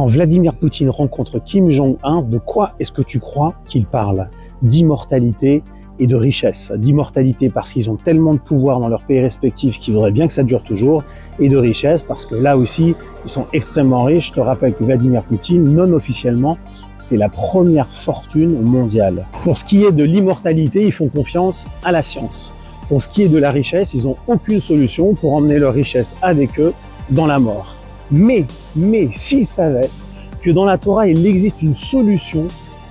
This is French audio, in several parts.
Quand Vladimir Poutine rencontre Kim Jong-un, de quoi est-ce que tu crois qu'il parle? D'immortalité et de richesse. D'immortalité parce qu'ils ont tellement de pouvoir dans leur pays respectif qu'ils voudraient bien que ça dure toujours, et de richesse parce que là aussi, ils sont extrêmement riches. Je te rappelle que Vladimir Poutine, non officiellement, c'est la première fortune mondiale. Pour ce qui est de l'immortalité, ils font confiance à la science. Pour ce qui est de la richesse, ils n'ont aucune solution pour emmener leur richesse avec eux dans la mort. Mais s'ils savaient que dans la Torah, il existe une solution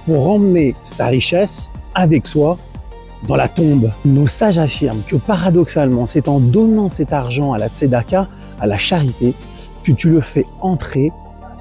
pour emmener sa richesse avec soi dans la tombe. Nos sages affirment que paradoxalement, c'est en donnant cet argent à la tzedaka, à la charité, que tu le fais entrer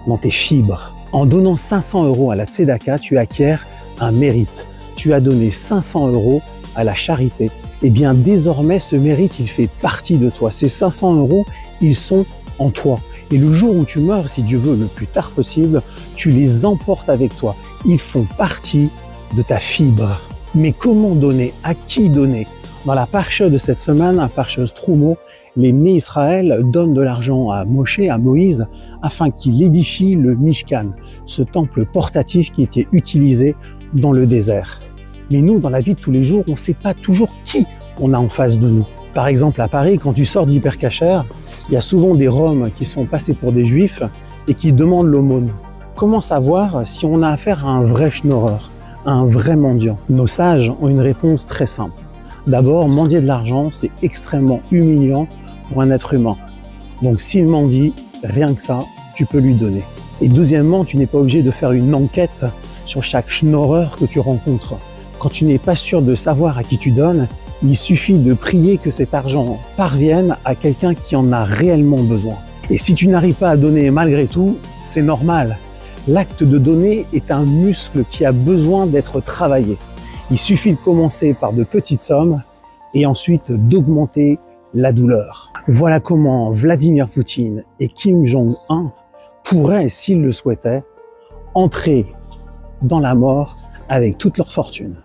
dans tes fibres. En donnant 500 € à la tzedaka, tu acquiers un mérite. Tu as donné 500 € à la charité. Et bien désormais, ce mérite, il fait partie de toi. Ces 500 €, ils sont en toi. Et le jour où tu meurs, si Dieu veut, le plus tard possible, tu les emportes avec toi. Ils font partie de ta fibre. Mais comment donner? À qui donner? Dans la parsha de cette semaine, la parsha Troumo, les Bnei Israël donnent de l'argent à Moshe, à Moïse, afin qu'il édifie le Mishkan, ce temple portatif qui était utilisé dans le désert. Mais nous, dans la vie de tous les jours, on ne sait pas toujours qui on a en face de nous. Par exemple, à Paris, quand tu sors d'Hypercacher, il y a souvent des Roms qui sont passés pour des Juifs et qui demandent l'aumône. Comment savoir si on a affaire à un vrai schnorreur, un vrai mendiant? Nos sages ont une réponse très simple. D'abord, mendier de l'argent, c'est extrêmement humiliant pour un être humain. Donc s'il mendie, rien que ça, tu peux lui donner. Et deuxièmement, tu n'es pas obligé de faire une enquête sur chaque schnorreur que tu rencontres. Quand tu n'es pas sûr de savoir à qui tu donnes, il suffit de prier que cet argent parvienne à quelqu'un qui en a réellement besoin. Et si tu n'arrives pas à donner malgré tout, c'est normal. L'acte de donner est un muscle qui a besoin d'être travaillé. Il suffit de commencer par de petites sommes et ensuite d'augmenter la douleur. Voilà comment Vladimir Poutine et Kim Jong-un pourraient, s'ils le souhaitaient, entrer dans la mort avec toute leur fortune.